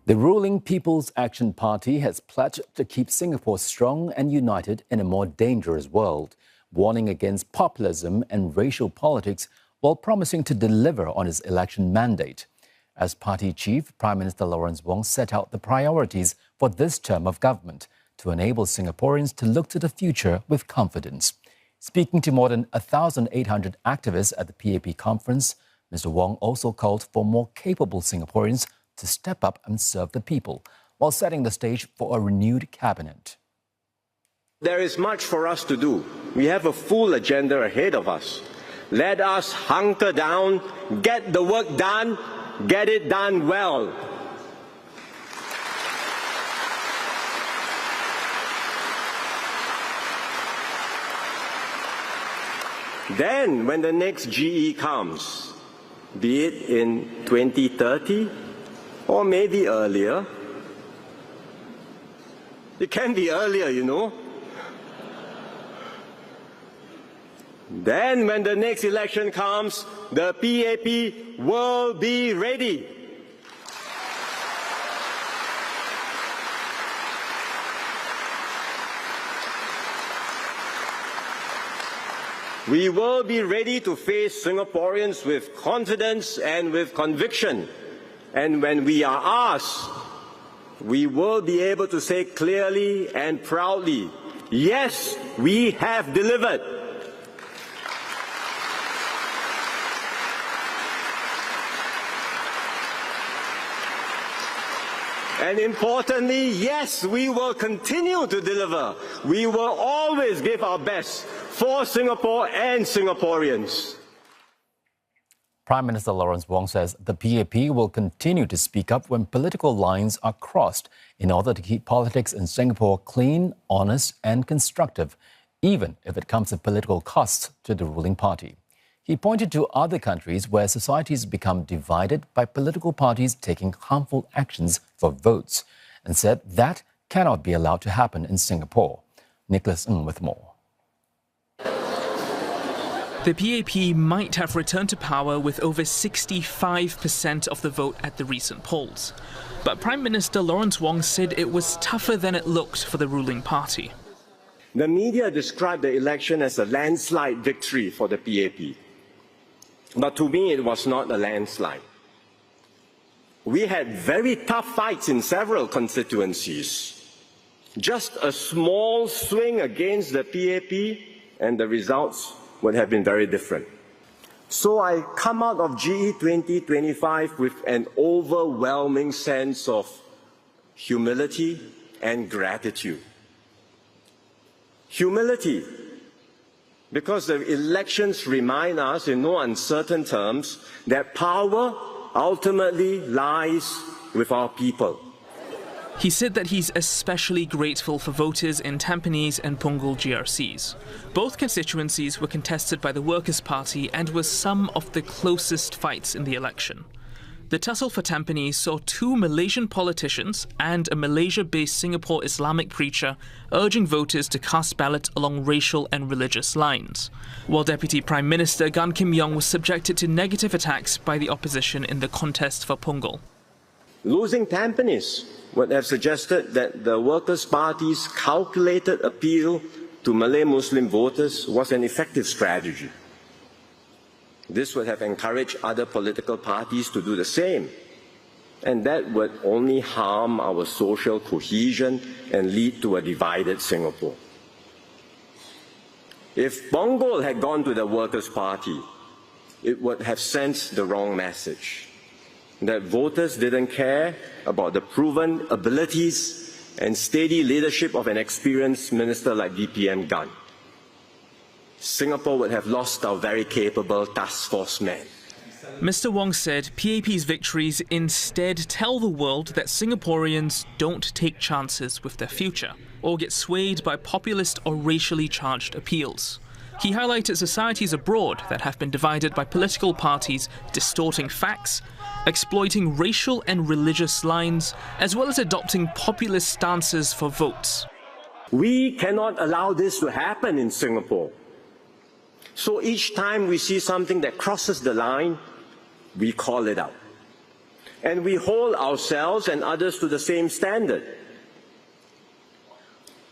The ruling People's Action Party has pledged to keep Singapore strong and united in a more dangerous world, warning against populism and racial politics while promising to deliver on its election mandate. As party chief, Prime Minister Lawrence Wong set out the priorities for this term of government to enable Singaporeans to look to the future with confidence. Speaking to more than 1,800 activists at the PAP conference, Mr. Wong also called for more capable Singaporeans to step up and serve the people, while setting the stage for a renewed cabinet. There is much for us to do. We have a full agenda ahead of us. Let us hunker down, get the work done, get it done well. Then, when the next GE comes, be it in 2030 or maybe earlier, it can be earlier, you know. Then, when the next election comes, the PAP will be ready. We will be ready to face Singaporeans with confidence and with conviction. And when we are asked, we will be able to say clearly and proudly, yes, we have delivered. And importantly, yes, we will continue to deliver. We will always give our best for Singapore and Singaporeans. Prime Minister Lawrence Wong says the PAP will continue to speak up when political lines are crossed in order to keep politics in Singapore clean, honest and constructive, even if it comes at political costs to the ruling party. He pointed to other countries where societies become divided by political parties taking harmful actions for votes and said that cannot be allowed to happen in Singapore. Nicolas Ng with more. The PAP might have returned to power with over 65% of the vote at the recent polls. But Prime Minister Lawrence Wong said it was tougher than it looked for the ruling party. The media described the election as a landslide victory for the PAP. But to me, it was not a landslide. We had very tough fights in several constituencies. Just a small swing against the PAP and the results would have been very different. So I come out of GE 2025 with an overwhelming sense of humility and gratitude. Humility, because the elections remind us in no uncertain terms that power ultimately lies with our people. He said that he's especially grateful for voters in Tampines and Punggol GRCs. Both constituencies were contested by the Workers' Party and were some of the closest fights in the election. The tussle for Tampines saw two Malaysian politicians and a Malaysia-based Singapore Islamic preacher urging voters to cast ballots along racial and religious lines, while Deputy Prime Minister Gan Kim Yong was subjected to negative attacks by the opposition in the contest for Punggol. Losing Tampines would have suggested that the Workers' Party's calculated appeal to Malay Muslim voters was an effective strategy. This would have encouraged other political parties to do the same, and that would only harm our social cohesion and lead to a divided Singapore. If Punggol had gone to the Workers' Party, it would have sent the wrong message, that voters didn't care about the proven abilities and steady leadership of an experienced minister like DPM Gan. Singapore would have lost our very capable task force men. Mr. Wong said PAP's victories instead tell the world that Singaporeans don't take chances with their future or get swayed by populist or racially charged appeals. He highlighted societies abroad that have been divided by political parties distorting facts, exploiting racial and religious lines, as well as adopting populist stances for votes. We cannot allow this to happen in Singapore. So each time we see something that crosses the line, we call it out. and we hold ourselves and others to the same standard.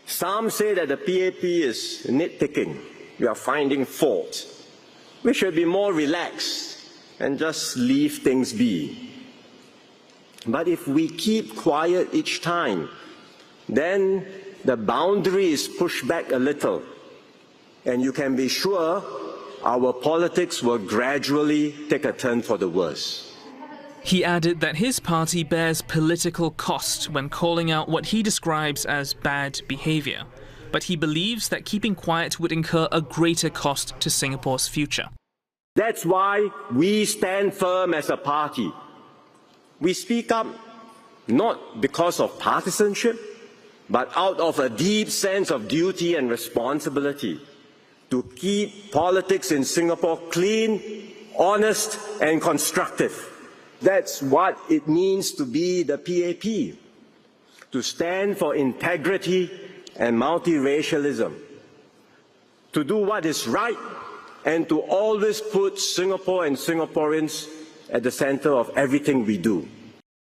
Some say that the PAP is nitpicking. We are finding fault. We should be more relaxed and just leave things be. But if we keep quiet each time, then the boundary is pushed back a little, and you can be sure our politics will gradually take a turn for the worse. He added that his party bears political cost when calling out what he describes as bad behaviour, but he believes that keeping quiet would incur a greater cost to Singapore's future. That's why we stand firm as a party. We speak up not because of partisanship, but out of a deep sense of duty and responsibility to keep politics in Singapore clean, honest, and constructive. That's what it means to be the PAP, to stand for integrity and multiracialism, to do what is right, and to always put Singapore and Singaporeans at the center of everything we do.